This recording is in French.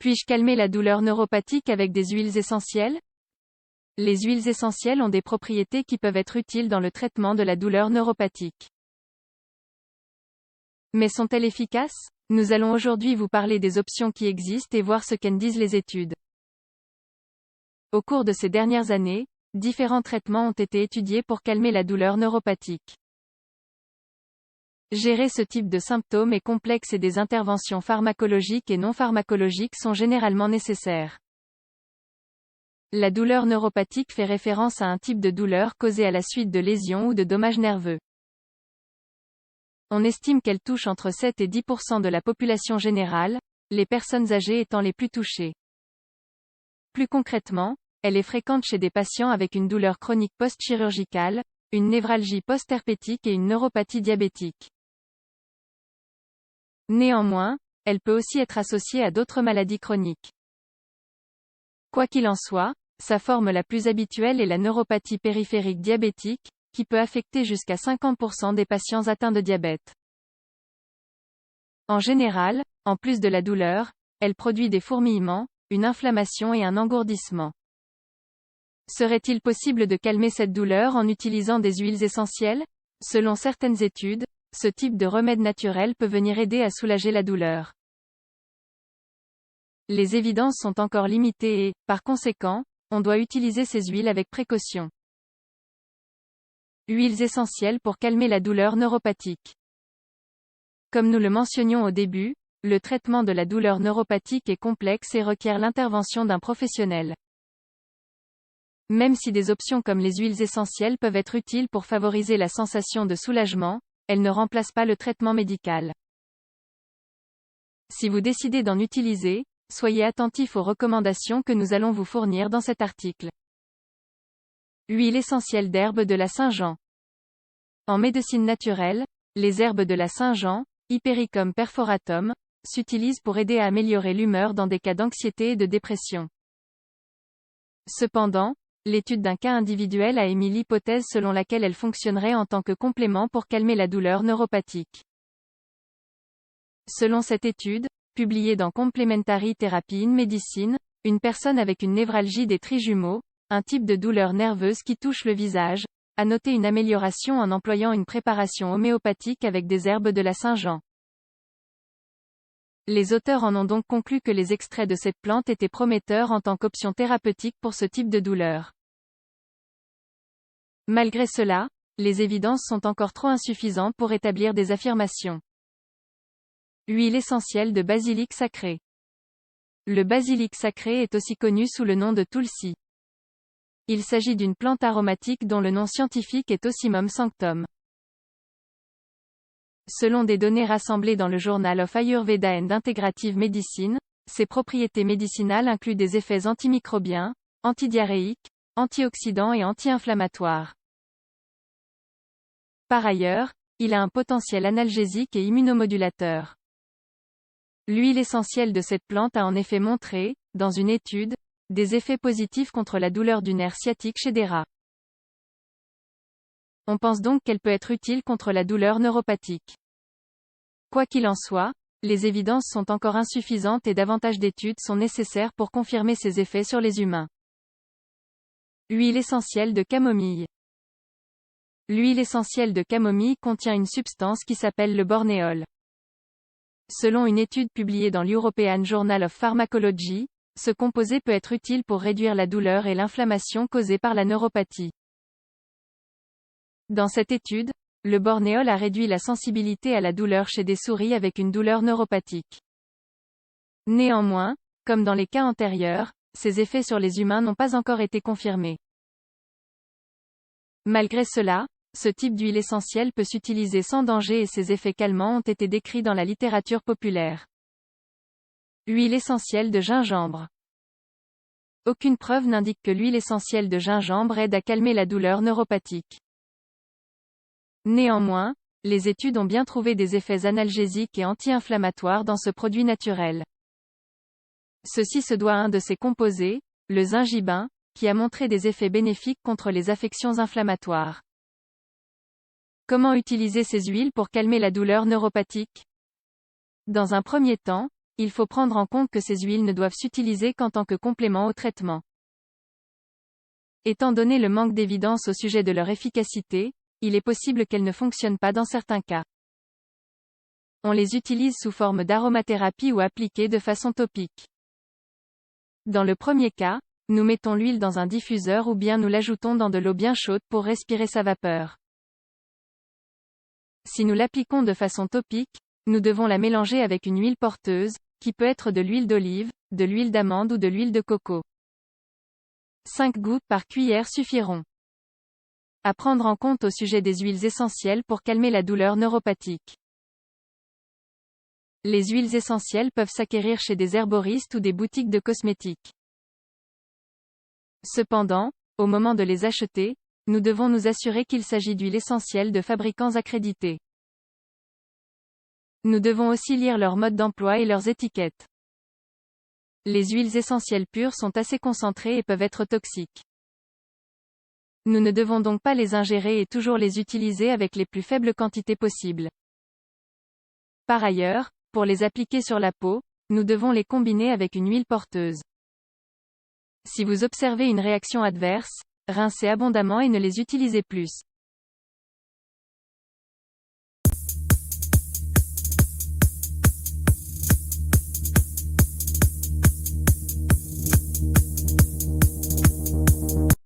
Puis-je calmer la douleur neuropathique avec des huiles essentielles? Les huiles essentielles ont des propriétés qui peuvent être utiles dans le traitement de la douleur neuropathique. Mais sont-elles efficaces? Nous allons aujourd'hui vous parler des options qui existent et voir ce qu'en disent les études. Au cours de ces dernières années, différents traitements ont été étudiés pour calmer la douleur neuropathique. Gérer ce type de symptômes est complexe et des interventions pharmacologiques et non pharmacologiques sont généralement nécessaires. La douleur neuropathique fait référence à un type de douleur causée à la suite de lésions ou de dommages nerveux. On estime qu'elle touche entre 7 et 10% de la population générale, les personnes âgées étant les plus touchées. Plus concrètement, elle est fréquente chez des patients avec une douleur chronique post-chirurgicale, une névralgie post-herpétique et une neuropathie diabétique. Néanmoins, elle peut aussi être associée à d'autres maladies chroniques. Quoi qu'il en soit, sa forme la plus habituelle est la neuropathie périphérique diabétique, qui peut affecter jusqu'à 50% des patients atteints de diabète. En général, en plus de la douleur, elle produit des fourmillements, une inflammation et un engourdissement. Serait-il possible de calmer cette douleur en utilisant des huiles essentielles? Selon certaines études, ce type de remède naturel peut venir aider à soulager la douleur. Les évidences sont encore limitées et, par conséquent, on doit utiliser ces huiles avec précaution. Huiles essentielles pour calmer la douleur neuropathique. Comme nous le mentionnions au début, le traitement de la douleur neuropathique est complexe et requiert l'intervention d'un professionnel. Même si des options comme les huiles essentielles peuvent être utiles pour favoriser la sensation de soulagement, elles ne remplacent pas le traitement médical. Si vous décidez d'en utiliser, soyez attentif aux recommandations que nous allons vous fournir dans cet article. Huile essentielle d'herbe de la Saint-Jean. En médecine naturelle, les herbes de la Saint-Jean, Hypericum perforatum, s'utilisent pour aider à améliorer l'humeur dans des cas d'anxiété et de dépression. Cependant, l'étude d'un cas individuel a émis l'hypothèse selon laquelle elle fonctionnerait en tant que complément pour calmer la douleur neuropathique. Selon cette étude, publiée dans Complementary Therapy in Medicine, une personne avec une névralgie des trijumeaux, un type de douleur nerveuse qui touche le visage, a noté une amélioration en employant une préparation homéopathique avec des herbes de la Saint-Jean. Les auteurs en ont donc conclu que les extraits de cette plante étaient prometteurs en tant qu'option thérapeutique pour ce type de douleur. Malgré cela, les évidences sont encore trop insuffisantes pour établir des affirmations. Huile essentielle de basilic sacré. Le basilic sacré est aussi connu sous le nom de Tulsi. Il s'agit d'une plante aromatique dont le nom scientifique est Ocimum sanctum. Selon des données rassemblées dans le Journal of Ayurveda and Integrative Medicine, ses propriétés médicinales incluent des effets antimicrobiens, antidiarrhéiques, antioxydants et anti-inflammatoires. Par ailleurs, il a un potentiel analgésique et immunomodulateur. L'huile essentielle de cette plante a en effet montré, dans une étude, des effets positifs contre la douleur du nerf sciatique chez des rats. On pense donc qu'elle peut être utile contre la douleur neuropathique. Quoi qu'il en soit, les évidences sont encore insuffisantes et davantage d'études sont nécessaires pour confirmer ses effets sur les humains. Huile essentielle de camomille. L'huile essentielle de camomille contient une substance qui s'appelle le bornéol. Selon une étude publiée dans l'European Journal of Pharmacology, ce composé peut être utile pour réduire la douleur et l'inflammation causée par la neuropathie. Dans cette étude, le bornéol a réduit la sensibilité à la douleur chez des souris avec une douleur neuropathique. Néanmoins, comme dans les cas antérieurs, ces effets sur les humains n'ont pas encore été confirmés. Malgré cela, ce type d'huile essentielle peut s'utiliser sans danger et ses effets calmants ont été décrits dans la littérature populaire. Huile essentielle de gingembre. Aucune preuve n'indique que l'huile essentielle de gingembre aide à calmer la douleur neuropathique. Néanmoins, les études ont bien trouvé des effets analgésiques et anti-inflammatoires dans ce produit naturel. Ceci se doit à un de ses composés, le zingibin, qui a montré des effets bénéfiques contre les affections inflammatoires. Comment utiliser ces huiles pour calmer la douleur neuropathique? Dans un premier temps, il faut prendre en compte que ces huiles ne doivent s'utiliser qu'en tant que complément au traitement. Étant donné le manque d'évidence au sujet de leur efficacité, il est possible qu'elles ne fonctionnent pas dans certains cas. On les utilise sous forme d'aromathérapie ou appliquées de façon topique. Dans le premier cas, nous mettons l'huile dans un diffuseur ou bien nous l'ajoutons dans de l'eau bien chaude pour respirer sa vapeur. Si nous l'appliquons de façon topique, nous devons la mélanger avec une huile porteuse, qui peut être de l'huile d'olive, de l'huile d'amande ou de l'huile de coco. 5 gouttes par cuillère suffiront. À prendre en compte au sujet des huiles essentielles pour calmer la douleur neuropathique. Les huiles essentielles peuvent s'acquérir chez des herboristes ou des boutiques de cosmétiques. Cependant, au moment de les acheter, nous devons nous assurer qu'il s'agit d'huiles essentielles de fabricants accrédités. Nous devons aussi lire leur mode d'emploi et leurs étiquettes. Les huiles essentielles pures sont assez concentrées et peuvent être toxiques. Nous ne devons donc pas les ingérer et toujours les utiliser avec les plus faibles quantités possibles. Par ailleurs, pour les appliquer sur la peau, nous devons les combiner avec une huile porteuse. Si vous observez une réaction adverse, rincez abondamment et ne les utilisez plus.